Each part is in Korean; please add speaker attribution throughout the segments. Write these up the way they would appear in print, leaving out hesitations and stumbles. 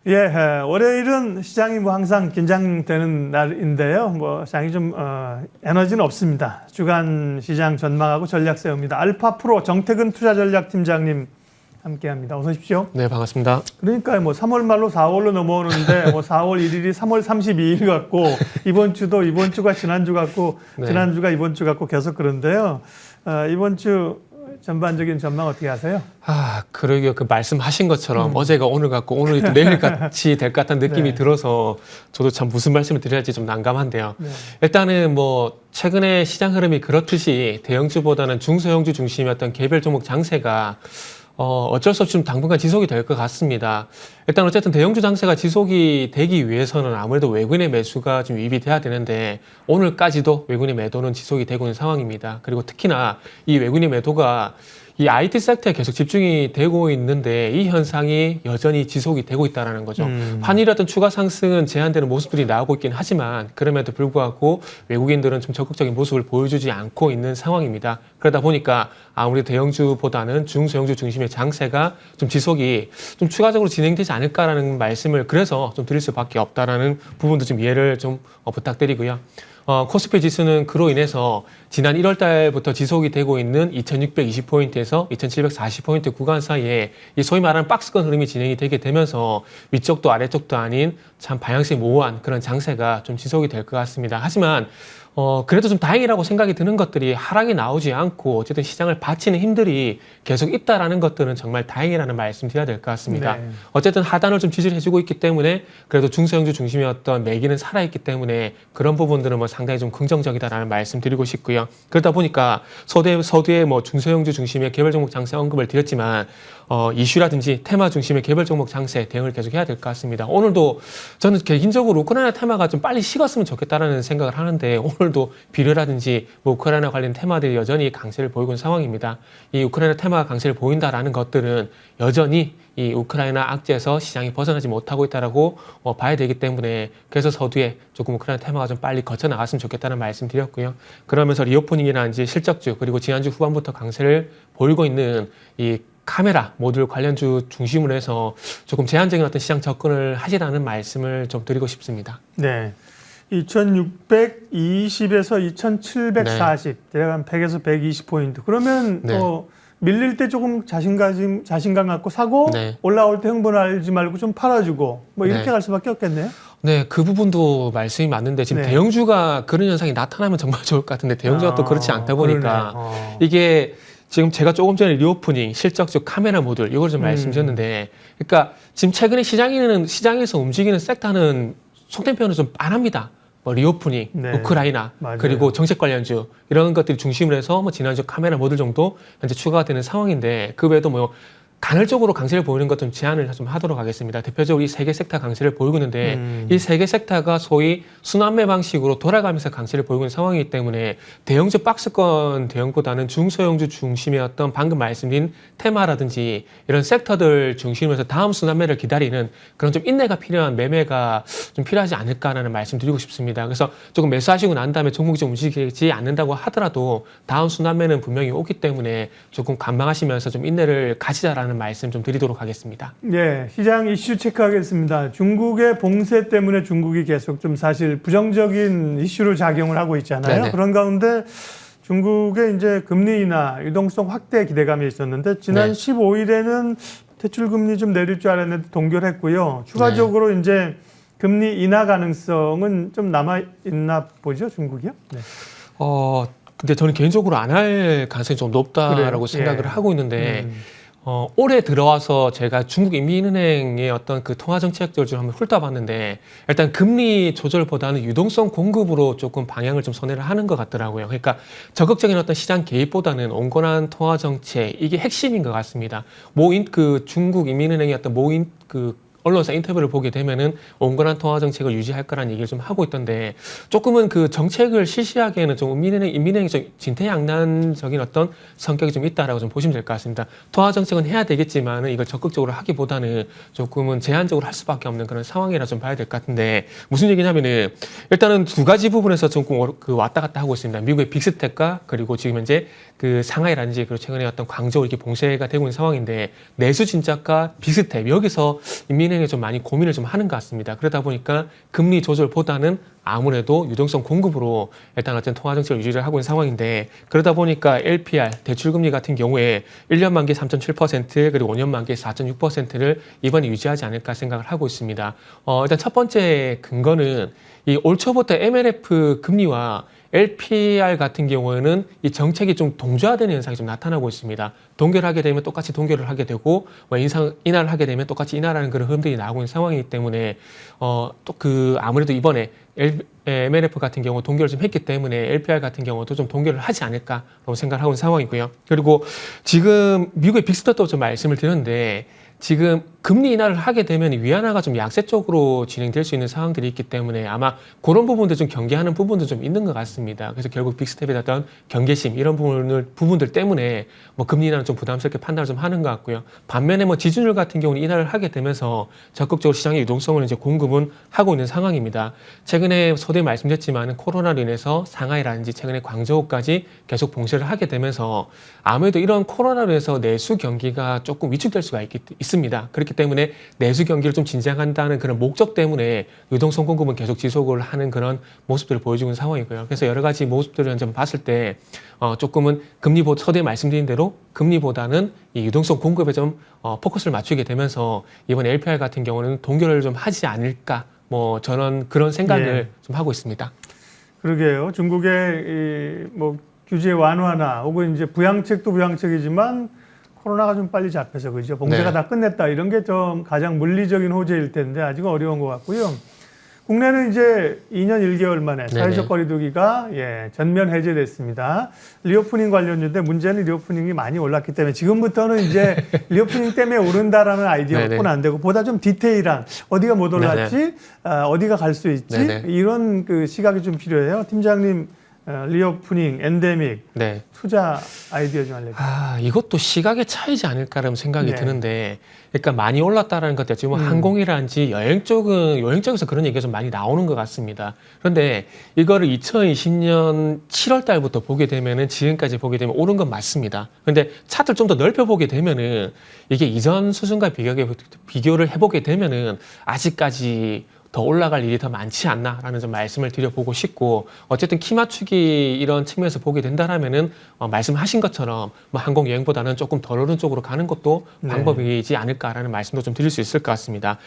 Speaker 1: 예, 월요일은 시장이 뭐 항상 긴장되는 날인데요. 뭐 시장이 좀 에너지는 없습니다. 주간 시장 전망하고 전략 세웁니다. 알파프로 정태근 투자전략팀장님 함께합니다. 어서 오십시오.
Speaker 2: 네, 반갑습니다.
Speaker 1: 그러니까 뭐 3월 말로 4월로 넘어오는데 뭐 4월 1일이 3월 32일 같고 이번 주도 이번 주가 지난주 같고
Speaker 2: 네.
Speaker 1: 지난주가 이번 주 같고 계속 그런데요. 이번 주 전반적인 전망 어떻게 하세요?
Speaker 2: 그러게요. 그 말씀하신 것처럼 어제가 오늘 같고 오늘이 또 내일 같이 될 것 같다는 느낌이
Speaker 1: 네.
Speaker 2: 들어서 저도 참 무슨 말씀을 드려야 할지 좀 난감한데요.
Speaker 1: 네.
Speaker 2: 일단은 뭐 최근에 시장 흐름이 그렇듯이 대형주보다는 중소형주 중심이었던 개별 종목 장세가 어쩔 수 없이 좀 당분간 지속이 될 것 같습니다. 일단 어쨌든 대형주 장세가 지속이 되기 위해서는 아무래도 외국인의 매수가 좀 유입이 돼야 되는데 오늘까지도 외국인의 매도는 지속이 되고 있는 상황입니다. 그리고 특히나 이 외국인의 매도가 이 IT 섹터에 계속 집중이 되고 있는데 이 현상이 여전히 지속이 되고 있다는 거죠. 환율 어떤 추가 상승은 제한되는 모습들이 나오고 있긴 하지만 그럼에도 불구하고 외국인들은 좀 적극적인 모습을 보여주지 않고 있는 상황입니다. 그러다 보니까 아무래도 대형주보다는 중소형주 중심의 장세가 좀 지속이 좀 추가적으로 진행되지 않을까라는 말씀을 그래서 좀 드릴 수밖에 없다라는 부분도 좀 이해를 좀 부탁드리고요. 코스피 지수는 그로 인해서 지난 1월 달부터 지속이 되고 있는 2620포인트에서 2740포인트 구간 사이에 이 소위 말하는 박스권 흐름이 진행이 되게 되면서 위쪽도 아래쪽도 아닌 참 방향성이 모호한 그런 장세가 좀 지속이 될 것 같습니다. 하지만 그래도 좀 다행이라고 생각이 드는 것들이 하락이 나오지 않고 어쨌든 시장을 받치는 힘들이 계속 있다라는 것들은 정말 다행이라는 말씀 드려야 될 것 같습니다.
Speaker 1: 네.
Speaker 2: 어쨌든 하단을 좀 지지를 해주고 있기 때문에 그래도 중소형주 중심이었던 매기는 살아있기 때문에 그런 부분들은 뭐 상당히 좀 긍정적이다라는 말씀 드리고 싶고요. 그러다 보니까 서두에 뭐 중소형주 중심의 개별 종목 장세 언급을 드렸지만 이슈라든지 테마 중심의 개별 종목 장세 대응을 계속 해야 될 것 같습니다. 오늘도 저는 개인적으로 우크라이나 테마가 좀 빨리 식었으면 좋겠다라는 생각을 하는데 오늘도 비료라든지 뭐 우크라이나 관련 테마들이 여전히 강세를 보이고 있는 상황입니다. 이 우크라이나 테마가 강세를 보인다라는 것들은 여전히 이 우크라이나 악재에서 시장이 벗어나지 못하고 있다라고 봐야 되기 때문에 그래서 서두에 조금 우크라이나 테마가 좀 빨리 거쳐 나갔으면 좋겠다는 말씀 드렸고요. 그러면서 리오프닝이라든지 실적주 그리고 지난주 후반부터 강세를 보이고 있는 이 카메라 모듈 관련주 중심으로 해서 조금 제한적인 어떤 시장 접근을 하시라는 말씀을 좀 드리고 싶습니다.
Speaker 1: 네. 2620에서 2740, 대략 한 100에서 120포인트. 그러면
Speaker 2: 네.
Speaker 1: 밀릴 때 조금 자신감 갖고 사고
Speaker 2: 네.
Speaker 1: 올라올 때 흥분하지 말고 좀 팔아주고 뭐 이렇게
Speaker 2: 네.
Speaker 1: 갈 수밖에 없겠네요.
Speaker 2: 네, 그 부분도 말씀이 맞는데 지금
Speaker 1: 네.
Speaker 2: 대형주가 그런 현상이 나타나면 정말 좋을 것 같은데 대형주가 또 그렇지 않다 보니까 이게 지금 제가 조금 전에 리오프닝, 실적주, 카메라 모듈 이걸 좀 말씀드렸는데 그러니까 지금 최근에 시장에서 움직이는 섹터는 속된 표현은 좀 빤합니다. 뭐 리오프닝,
Speaker 1: 네.
Speaker 2: 우크라이나,
Speaker 1: 맞아요.
Speaker 2: 그리고 정책 관련주 이런 것들이 중심으로 해서 뭐 지난주 카메라 모듈 정도 현재 추가가 되는 상황인데 그 외에도 뭐 간헐적으로 강세를 보이는 것 좀 제한을 좀 하도록 하겠습니다. 대표적으로 이 세 개 섹터 강세를 보이고 있는데 이 세 개 섹터가 소위 순환매 방식으로 돌아가면서 강세를 보이고 있는 상황이기 때문에 대형주 박스권 대형보다는 중소형주 중심의 어떤 방금 말씀드린 테마라든지 이런 섹터들 중심으로 해서 다음 순환매를 기다리는 그런 좀 인내가 필요한 매매가 좀 필요하지 않을까라는 말씀 드리고 싶습니다. 그래서 조금 매수하시고 난 다음에 종목이 좀 움직이지 않는다고 하더라도 다음 순환매는 분명히 오기 때문에 조금 관망하시면서 좀 인내를 가지자라는 말씀 좀 드리도록 하겠습니다.
Speaker 1: 네, 시장 이슈 체크하겠습니다. 중국의 봉쇄 때문에 중국이 계속 좀 사실 부정적인 이슈로 작용을 하고 있잖아요.
Speaker 2: 네네.
Speaker 1: 그런 가운데 중국의 이제 금리 인하, 유동성 확대 기대감이 있었는데 지난
Speaker 2: 네.
Speaker 1: 15일에는 대출 금리 좀 내릴 줄 알았는데 동결했고요. 추가적으로 이제 금리 인하 가능성은 좀 남아 있나 보죠, 중국이요? 네.
Speaker 2: 근데 저는 개인적으로 안 할 가능성이 좀 높다라고
Speaker 1: 그래요?
Speaker 2: 생각을
Speaker 1: 예.
Speaker 2: 하고 있는데 올해 들어와서 제가 중국 인민은행의 어떤 그 통화 정책들을 좀 한번 훑어봤는데 일단 금리 조절보다는 유동성 공급으로 조금 방향을 좀 선회를 하는 것 같더라고요. 그러니까 적극적인 어떤 시장 개입보다는 온건한 통화 정책 이게 핵심인 것 같습니다. 그 중국 인민은행의 어떤 언론사 인터뷰를 보게 되면은 온건한 통화 정책을 유지할 거라는 얘기를 좀 하고 있던데 조금은 그 정책을 실시하기에는 좀 인민행이 좀 진퇴양난적인 어떤 성격이 좀 있다라고 좀 보시면 될 것 같습니다. 통화 정책은 해야 되겠지만은 이걸 적극적으로 하기보다는 조금은 제한적으로 할 수밖에 없는 그런 상황이라 좀 봐야 될 것 같은데 무슨 얘기냐면은 일단은 두 가지 부분에서 조금 그 왔다 갔다 하고 있습니다. 미국의 빅스텝과 그리고 지금 현재 그 상하이라든지 그리고 최근에 어떤 광저우 이렇게 봉쇄가 되고 있는 상황인데 내수 진작과 빅스텝 여기서 인민행이 좀 많이 고민을 좀 하는 것 같습니다. 그러다 보니까 금리 조절보다는 아무래도 유동성 공급으로 일단 어떤 통화 정책을 유지를 하고 있는 상황인데 그러다 보니까 LPR 대출금리 같은 경우에 1년 만기 3.7% 그리고 5년 만기 4.6%를 이번에 유지하지 않을까 생각을 하고 있습니다. 일단 첫 번째 근거는 이 올 초부터 MLF 금리와 LPR 같은 경우에는 이 정책이 좀 동조화되는 현상이 좀 나타나고 있습니다. 동결을 하게 되면 똑같이 동결을 하게 되고 인하를 하게 되면 똑같이 인하라는 그런 흐름들이 나오고 있는 상황이기 때문에 또 그 아무래도 이번에 MLF 같은 경우 동결을 좀 했기 때문에 LPR 같은 경우도 좀 동결을 하지 않을까라고 생각을 하고 있는 상황이고요. 그리고 지금 미국의 빅스텝도 좀 말씀을 드렸는데 지금 금리 인하를 하게 되면 위안화가 좀 약세 쪽으로 진행될 수 있는 상황들이 있기 때문에 아마 그런 부분들 좀 경계하는 부분도 좀 있는 것 같습니다. 그래서 결국 빅스텝에 어떤 경계심 이런 부분들 때문에 뭐 금리 인하는 좀 부담스럽게 판단을 좀 하는 것 같고요. 반면에 뭐 지준율 같은 경우는 인하를 하게 되면서 적극적으로 시장의 유동성을 이제 공급은 하고 있는 상황입니다. 최근에 서두에 말씀드렸지만 코로나로 인해서 상하이라든지 최근에 광저우까지 계속 봉쇄를 하게 되면서 아무래도 이런 코로나로 인해서 내수 경기가 조금 위축될 수가 있습니다. 그렇기 때문에 내수 경기를 좀 진정한다는 그런 목적 때문에 유동성 공급은 계속 지속을 하는 그런 모습들을 보여주고 있는 상황이고요. 그래서 여러 가지 모습들을 현재 봤을 때 조금은 서두에 말씀드린 대로 금리보다는 이 유동성 공급에 좀 포커스를 맞추게 되면서 이번 LPR 같은 경우는 동결을 좀 하지 않을까 뭐 저는 그런 생각을 좀 하고 있습니다.
Speaker 1: 그러게요. 중국의 뭐 규제 완화나 혹은 이제 부양책도 부양책이지만 코로나가 좀 빨리 잡혀서 그죠. 봉쇄가 다 끝냈다 이런 게 좀 가장 물리적인 호재일 텐데 아직은 어려운 것 같고요. 국내는 이제 2년 1개월 만에 사회적 거리두기가 전면 해제됐습니다. 리오프닝 관련주인데 문제는 리오프닝이 많이 올랐기 때문에 지금부터는 이제 리오프닝 때문에 오른다라는 아이디어가 갖고는 안 되고 보다 좀 디테일한 어디가 못 올랐지, 어디가 갈 수 있지 이런 그 시각이 좀 필요해요. 팀장님. 리오프닝, 엔데믹, 투자 아이디어 좀 알려주세요.
Speaker 2: 이것도 시각의 차이지 않을까라는 생각이 드는데, 그러니까 많이 올랐다라는 것들 지금 항공이라든지 여행 쪽에서 그런 얘기가 좀 많이 나오는 것 같습니다. 그런데 이거를 2020년 7월 달부터 보게 되면은 지금까지 보게 되면 오른 건 맞습니다. 그런데 차트를 좀 더 넓혀 보게 되면은 이게 이전 수준과 비교를 해보게 되면은 아직까지 더 올라갈 일이 더 많지 않나라는 좀 말씀을 드려보고 싶고 어쨌든 키 맞추기 이런 측면에서 보게 된다라면은 말씀하신 것처럼 뭐 항공 여행보다는 조금 덜 오른 쪽으로 가는 것도 방법이지 않을까라는 말씀도 좀 드릴 수 있을 것 같습니다.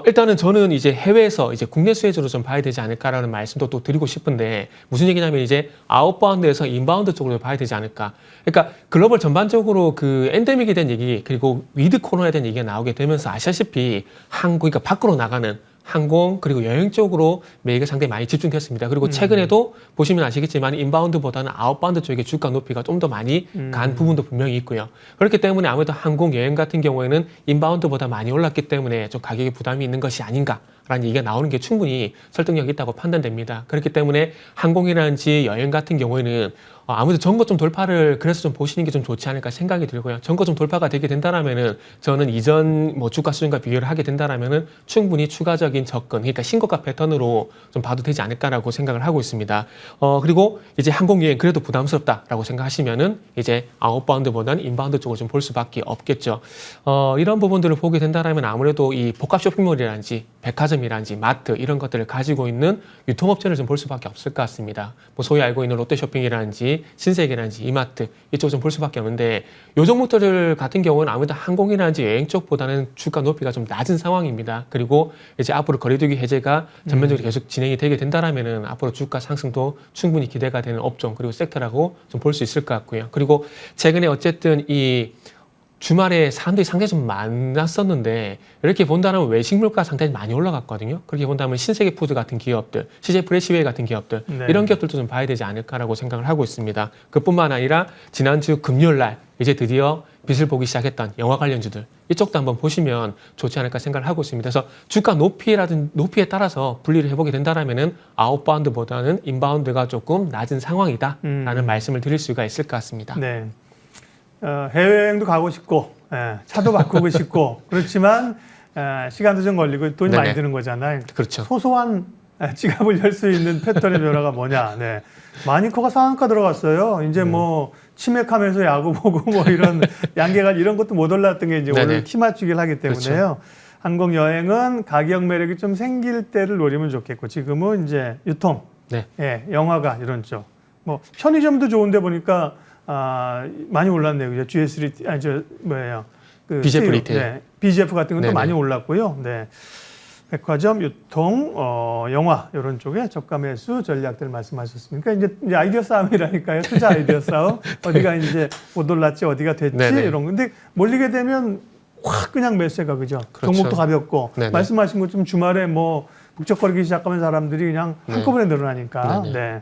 Speaker 2: 일단은 저는 이제 해외에서 이제 국내 수혜주로 좀 봐야 되지 않을까라는 말씀도 또 드리고 싶은데 무슨 얘기냐면 이제 아웃바운드에서 인바운드 쪽으로 봐야 되지 않을까. 그러니까 글로벌 전반적으로 그 엔데믹에 대한 얘기 그리고 위드 코로나에 대한 얘기가 나오게 되면서 아시다시피 그러니까 밖으로 나가는 항공 그리고 여행 쪽으로 매입이 상당히 많이 집중됐습니다. 그리고 최근에도 보시면 아시겠지만 인바운드보다는 아웃바운드 쪽에 주가 높이가 좀 더 많이 간 부분도 분명히 있고요. 그렇기 때문에 아무래도 항공 여행 같은 경우에는 인바운드보다 많이 올랐기 때문에 좀 가격에 부담이 있는 것이 아닌가라는 얘기가 나오는 게 충분히 설득력이 있다고 판단됩니다. 그렇기 때문에 항공이라든지 여행 같은 경우에는 아무래도 전고 좀 돌파를 그래서 좀 보시는 게 좀 좋지 않을까 생각이 들고요. 전고 좀 돌파가 되게 된다라면은 저는 이전 뭐 주가 수준과 비교를 하게 된다라면은 충분히 추가적인 접근, 그러니까 신고가 패턴으로 좀 봐도 되지 않을까라고 생각을 하고 있습니다. 그리고 이제 항공 여행 그래도 부담스럽다라고 생각하시면은 이제 아웃바운드보다는 인바운드 쪽으로 좀 볼 수밖에 없겠죠. 이런 부분들을 보게 된다라면 아무래도 이 복합 쇼핑몰이라든지 백화점이라든지 마트 이런 것들을 가지고 있는 유통업체를 좀 볼 수밖에 없을 것 같습니다. 뭐 소위 알고 있는 롯데쇼핑이라든지 신세계라든지 이마트 이쪽 좀 볼 수밖에 없는데 요 종목들 같은 경우는 아무래도 항공이라든지 여행 쪽보다는 주가 높이가 좀 낮은 상황입니다. 그리고 이제 앞으로 거리두기 해제가 전면적으로 계속 진행이 되게 된다라면은 앞으로 주가 상승도 충분히 기대가 되는 업종 그리고 섹터라고 좀 볼 수 있을 것 같고요. 그리고 최근에 어쨌든 이 주말에 사람들이 상당히 좀 많았었는데 이렇게 본다면 외식 물가 상당히 많이 올라갔거든요. 그렇게 본다면 신세계 푸드 같은 기업들, CJ 프레시웨이 같은 기업들
Speaker 1: 네.
Speaker 2: 이런 기업들도 좀 봐야 되지 않을까라고 생각을 하고 있습니다. 그뿐만 아니라 지난주 금요일 날 이제 드디어 빛을 보기 시작했던 영화 관련주들 이쪽도 한번 보시면 좋지 않을까 생각을 하고 있습니다. 그래서 주가 높이에 따라서 분리를 해보게 된다라면은 아웃바운드보다는 인바운드가 조금 낮은 상황이다라는 말씀을 드릴 수가 있을 것 같습니다.
Speaker 1: 네. 해외여행도 가고 싶고 차도 바꾸고 싶고 그렇지만 시간도 좀 걸리고 돈이 많이
Speaker 2: 네네.
Speaker 1: 드는 거잖아요.
Speaker 2: 그렇죠.
Speaker 1: 소소한 지갑을 열 수 있는 패턴의 변화가 뭐냐. 네. 마니커가 상한가 들어갔어요. 이제 뭐 치맥하면서 야구 보고 뭐 이런 양계가 이런 것도 못 올랐던 게 이제
Speaker 2: 네네.
Speaker 1: 오늘 키 맞추기를 하기 때문에요.
Speaker 2: 그렇죠.
Speaker 1: 항공 여행은 가격 매력이 좀 생길 때를 노리면 좋겠고 지금은 이제 유통,
Speaker 2: 네.
Speaker 1: 영화가 이런 쪽. 뭐 편의점도 좋은데 보니까 많이 올랐네요. 그죠? GS 아니 저 뭐예요? 그
Speaker 2: BGF
Speaker 1: CU,
Speaker 2: 리테일.
Speaker 1: 네. BGF 같은 것도
Speaker 2: 네네.
Speaker 1: 많이 올랐고요. 네. 백화점, 유통, 영화 이런 쪽에 저가 매수 전략들 말씀하셨습니까? 이제 아이디어 싸움이라니까요. 투자 아이디어 싸움. 어디가 이제 못 올랐지, 어디가 됐지
Speaker 2: 네네.
Speaker 1: 이런 건데 몰리게 되면 확 그냥 매수가 그죠.
Speaker 2: 그렇죠.
Speaker 1: 종목도 가볍고
Speaker 2: 네네.
Speaker 1: 말씀하신 것처럼 주말에 뭐 북적거리기 시작하면 사람들이 그냥
Speaker 2: 네.
Speaker 1: 한꺼번에 늘어나니까.
Speaker 2: 네네.
Speaker 1: 네.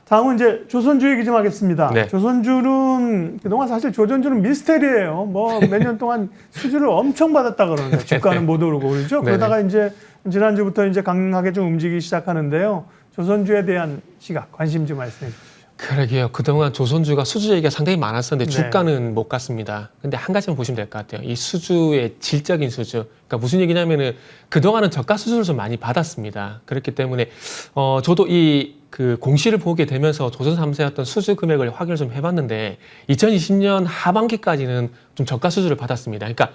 Speaker 1: 다음은 이제 조선주 얘기 좀 하겠습니다.
Speaker 2: 네.
Speaker 1: 조선주는 그동안 사실 조선주는 미스테리예요. 뭐 몇 년 동안 수주를 엄청 받았다 그러는데 주가는 못 오르고 그러죠.
Speaker 2: 네네.
Speaker 1: 그러다가 이제 지난주부터 이제 강하게 좀 움직이기 시작하는데요. 조선주에 대한 시각, 관심 좀 말씀해 주십시오.
Speaker 2: 그러게요. 그동안 조선주가 수주 얘기가 상당히 많았었는데
Speaker 1: 네.
Speaker 2: 주가는 못 갔습니다. 근데 한 가지만 보시면 될 것 같아요. 이 수주의 질적인 수주. 그러니까 무슨 얘기냐면은 그동안은 저가 수주를 좀 많이 받았습니다. 그렇기 때문에 저도 그 공시를 보게 되면서 조선 3사의 어떤 수주 금액을 확인을 좀 해봤는데 2020년 하반기까지는 좀 저가 수주를 받았습니다. 그러니까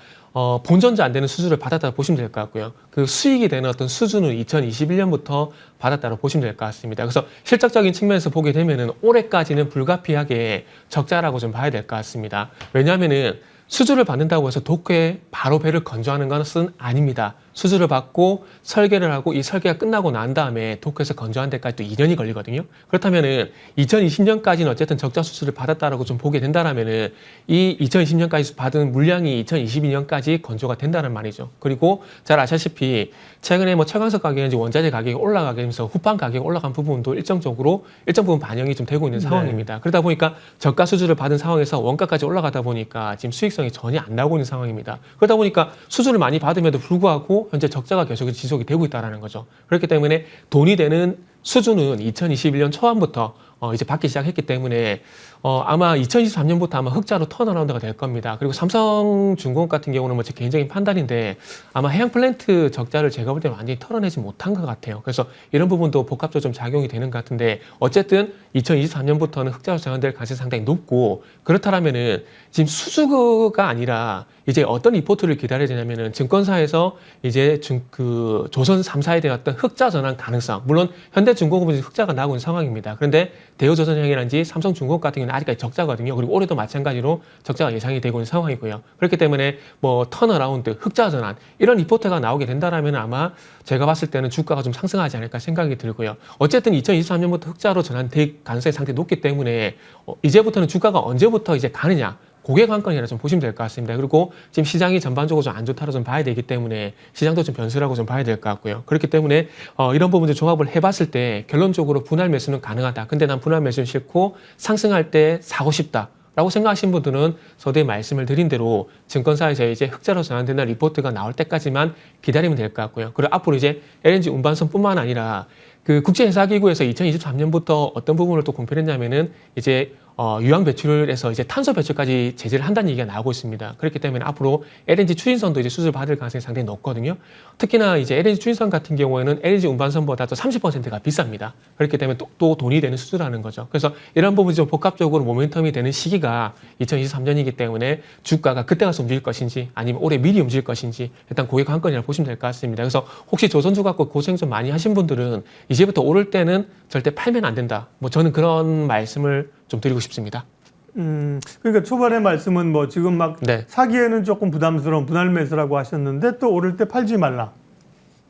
Speaker 2: 본전자 안 되는 수주를 받았다고 보시면 될 것 같고요. 그 수익이 되는 어떤 수주는 2021년부터 받았다고 보시면 될 것 같습니다. 그래서 실적적인 측면에서 보게 되면은 올해까지는 불가피하게 적자라고 좀 봐야 될 것 같습니다. 왜냐하면은 수주를 받는다고 해서 독해 바로 배를 건조하는 것은 아닙니다. 수주를 받고 설계를 하고 이 설계가 끝나고 난 다음에 독해에서 건조한 데까지 또 2년이 걸리거든요. 그렇다면은 2020년까지는 어쨌든 적자 수주를 받았다라고 좀 보게 된다라면은 이 2020년까지 받은 물량이 2022년까지 건조가 된다는 말이죠. 그리고 잘 아시다시피 최근에 뭐 철강석 가격인지 원자재 가격이 올라가면서 후판 가격이 올라간 부분도 일정 부분 반영이 좀 되고 있는 상황입니다. 그러다 보니까 저가 수주를 받은 상황에서 원가까지 올라가다 보니까 지금 수익성이 전혀 안 나오고 있는 상황입니다. 그러다 보니까 수주를 많이 받음에도 불구하고 현재 적자가 계속 지속이 되고 있다는 거죠. 그렇기 때문에 돈이 되는 수주는 2021년 초반부터 이제 받기 시작했기 때문에 아마 2023년부터 아마 흑자로 턴어라운드가 될 겁니다. 그리고 삼성중공업 같은 경우는 뭐 제 개인적인 판단인데 아마 해양 플랜트 적자를 제가 볼 때는 완전히 털어내지 못한 것 같아요. 그래서 이런 부분도 복합적으로 좀 작용이 되는 것 같은데 어쨌든 2023년부터는 흑자로 전환될 가능성이 상당히 높고 그렇다면은 지금 수주가 아니라 이제 어떤 리포트를 기다려야 되냐면은 증권사에서 이제 그 조선 3사에 대한 어떤 흑자 전환 가능성 물론 현대중공업은 흑자가 나고 있는 상황입니다. 그런데 대우조선해양이라든지 삼성중공업 같은 경우는 아직까지 적자거든요. 그리고 올해도 마찬가지로 적자가 예상이 되고 있는 상황이고요. 그렇기 때문에 뭐 턴어라운드, 흑자 전환 이런 리포트가 나오게 된다라면 아마 제가 봤을 때는 주가가 좀 상승하지 않을까 생각이 들고요. 어쨌든 2023년부터 흑자로 전환될 가능성이 상당히 높기 때문에 이제부터는 주가가 언제부터 이제 가느냐 그게 관건이라 좀 보시면 될 것 같습니다. 그리고 지금 시장이 전반적으로 좀 안 좋다로 좀 봐야 되기 때문에 시장도 좀 변수라고 좀 봐야 될 것 같고요. 그렇기 때문에 이런 부분들 종합을 해봤을 때 결론적으로 분할 매수는 가능하다. 근데 난 분할 매수는 싫고 상승할 때 사고 싶다. 라고 생각하신 분들은 서두에 말씀을 드린 대로 증권사에서 이제 흑자로 전환되는 리포트가 나올 때까지만 기다리면 될 것 같고요. 그리고 앞으로 이제 LNG 운반선뿐만 아니라 그 국제회사기구에서 2023년부터 어떤 부분을 또 공표했냐면은 이제 유황 배출에서 이제 탄소 배출까지 제재를 한다는 얘기가 나오고 있습니다. 그렇기 때문에 앞으로 LNG 추진선도 이제 수주를 받을 가능성이 상당히 높거든요. 특히나 이제 LNG 추진선 같은 경우에는 LNG 운반선보다 또 30%가 비쌉니다. 그렇기 때문에 또 돈이 되는 수주라는 거죠. 그래서 이런 부분이 좀 복합적으로 모멘텀이 되는 시기가 2023년이기 때문에 주가가 그때 가서 움직일 것인지 아니면 올해 미리 움직일 것인지 일단 그게 관건이라고 보시면 될 것 같습니다. 그래서 혹시 조선주 갖고 고생 좀 많이 하신 분들은 이제부터 오를 때는 절대 팔면 안 된다. 뭐 저는 그런 말씀을 좀 드리고 싶습니다.
Speaker 1: 그러니까 초반에 말씀은 뭐 지금 막
Speaker 2: 네.
Speaker 1: 사기에는 조금 부담스러운 분할 매수라고 하셨는데 또 오를 때 팔지 말라.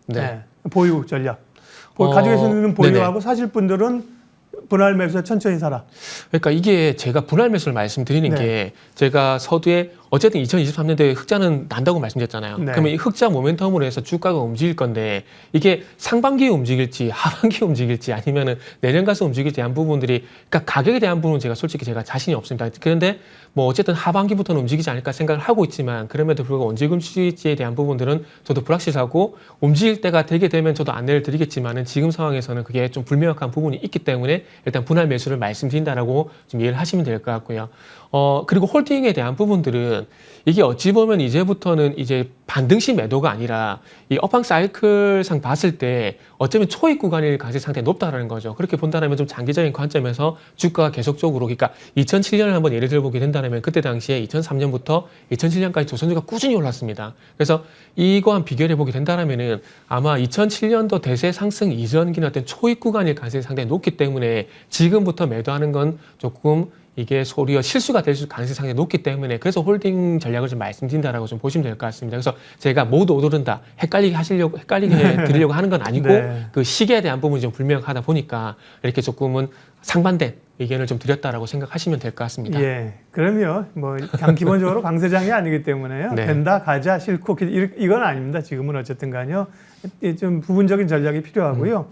Speaker 2: 네.
Speaker 1: 보유 전략. 가지고 계시는 분은 보유하고
Speaker 2: 네네.
Speaker 1: 사실 분들은 분할 매수에 천천히 사라.
Speaker 2: 그러니까 이게 제가 분할 매수를 말씀드리는
Speaker 1: 네.
Speaker 2: 게 제가 서두에 어쨌든 2023년도에 흑자는 난다고 말씀드렸잖아요.
Speaker 1: 네.
Speaker 2: 그러면 이 흑자 모멘텀으로 해서 주가가 움직일 건데 이게 상반기에 움직일지 하반기에 움직일지 아니면은 내년 가서 움직일지 대한 부분들이 그러니까 가격에 대한 부분은 제가 솔직히 제가 자신이 없습니다. 그런데 뭐 어쨌든 하반기부터는 움직이지 않을까 생각을 하고 있지만 그럼에도 불구하고 언제 움직일지에 대한 부분들은 저도 불확실하고 움직일 때가 되게 되면 저도 안내를 드리겠지만은 지금 상황에서는 그게 좀 불명확한 부분이 있기 때문에 일단 분할 매수를 말씀드린다라고 좀 이해를 하시면 될 것 같고요. 그리고 홀딩에 대한 부분들은 이게 어찌 보면 이제부터는 이제 반등식 매도가 아니라 이 업황 사이클상 봤을 때 어쩌면 초입 구간일 가능성이 상당히 높다라는 거죠. 그렇게 본다면 좀 장기적인 관점에서 주가가 계속적으로 그러니까 2007년을 한번 예를 들어보게 된다면 그때 당시에 2003년부터 2007년까지 조선주가 꾸준히 올랐습니다. 그래서 이거와 비교해 보게 된다면은 아마 2007년도 대세 상승 이전기는 어떤 초입 구간일 가능성이 상당히 높기 때문에 지금부터 매도하는 건 조금 이게 소리어 실수가 될 가능성이 상당히 높기 때문에 그래서 홀딩 전략을 좀 말씀드린다라고 좀 보시면 될 것 같습니다. 그래서 제가 모두 오르른다 헷갈리게 드리려고 하는 건 아니고
Speaker 1: 네.
Speaker 2: 그 시기에 대한 부분이 좀 불명하다 보니까 이렇게 조금은 상반된 의견을 좀 드렸다라고 생각하시면 될 것 같습니다.
Speaker 1: 예. 그러면 뭐 기본적으로 강세장이 아니기 때문에요.
Speaker 2: 네.
Speaker 1: 된다, 가자, 싫고 이건 아닙니다. 지금은 어쨌든 간요. 좀 부분적인 전략이 필요하고요.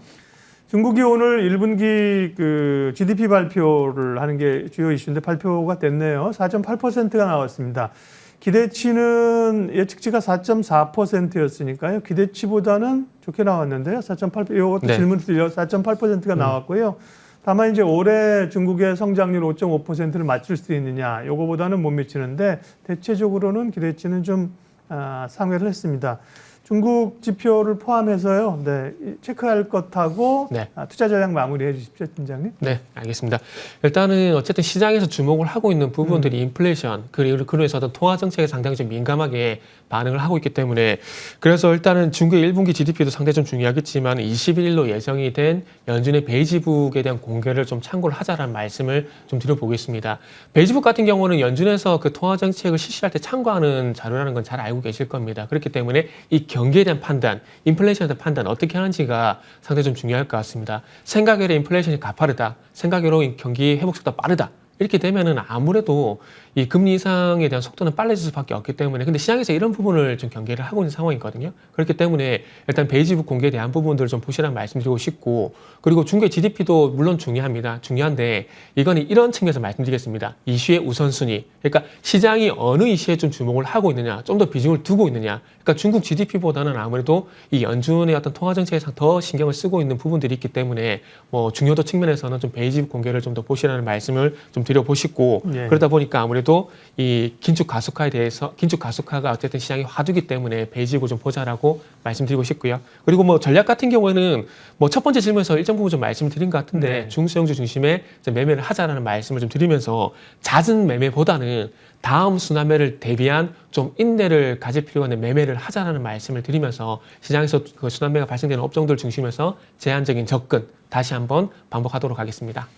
Speaker 1: 중국이 오늘 1분기 그 GDP 발표를 하는 게 주요 이슈인데 발표가 됐네요. 4.8%가 나왔습니다. 기대치는 예측치가 4.4%였으니까요. 기대치보다는 좋게 나왔는데요. 4.8%. 이것도
Speaker 2: 네.
Speaker 1: 질문 드려 4.8%가 나왔고요. 다만 이제 올해 중국의 성장률 5.5%를 맞출 수 있느냐, 요거보다는 못 미치는데 대체적으로는 기대치는 좀 상회를 했습니다. 중국 지표를 포함해서요. 네, 체크할 것하고
Speaker 2: 네.
Speaker 1: 투자 전략 마무리해 주십시오, 팀장님.
Speaker 2: 네, 알겠습니다. 일단은 어쨌든 시장에서 주목을 하고 있는 부분들이 인플레이션 그리고 그로해서 어떤 통화 정책에 상당히 좀 민감하게 반응을 하고 있기 때문에 그래서 일단은 중국의 1분기 GDP도 상당히 좀 중요하겠지만 21일로 예정이 된 연준의 베이지북에 대한 공개를 좀 참고를 하자라는 말씀을 좀 드려보겠습니다. 베이지북 같은 경우는 연준에서 그 통화 정책을 실시할 때 참고하는 자료라는 건 잘 알고 계실 겁니다. 그렇기 때문에 이 경기에 대한 판단, 인플레이션에 대한 판단 어떻게 하는지가 상당히 좀 중요할 것 같습니다. 생각외로 인플레이션이 가파르다, 생각외로 경기 회복 속도가 빠르다. 이렇게 되면은 아무래도 이 금리 인상에 대한 속도는 빨라질 수밖에 없기 때문에 근데 시장에서 이런 부분을 좀 경계를 하고 있는 상황이거든요. 그렇기 때문에 일단 베이지북 공개에 대한 부분들을 좀 보시라는 말씀드리고 싶고 그리고 중국의 GDP도 물론 중요합니다. 중요한데 이거는 이런 측면에서 말씀드리겠습니다. 이슈의 우선순위. 그러니까 시장이 어느 이슈에 좀 주목을 하고 있느냐, 좀 더 비중을 두고 있느냐. 그러니까 중국 GDP보다는 아무래도 이 연준의 어떤 통화 정책에서 더 신경을 쓰고 있는 부분들이 있기 때문에 뭐 중요도 측면에서는 좀 베이지북 공개를 좀 더 보시라는 말씀을 좀 드려보시고
Speaker 1: 예.
Speaker 2: 그러다 보니까 아무래도 이 긴축 가속화에 대해서 긴축 가속화가 어쨌든 시장이 화두기 때문에 베이지북을 좀 보자라고 말씀드리고 싶고요. 그리고 뭐 전략 같은 경우에는 뭐 첫 번째 질문에서 일정 부분 좀 말씀드린 것 같은데
Speaker 1: 네.
Speaker 2: 중소형주 중심의 매매를 하자라는 말씀을 좀 드리면서 잦은 매매보다는 다음 순환매를 대비한 좀 인내를 가질 필요가 있는 매매를 하자라는 말씀을 드리면서 시장에서 그 순환매가 발생되는 업종들 중심에서 제한적인 접근 다시 한번 반복하도록 하겠습니다.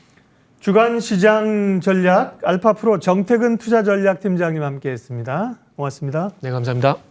Speaker 1: 주간 시장 전략 알파프로 정태근 투자 전략 팀장님 함께했습니다. 고맙습니다.
Speaker 2: 네, 감사합니다.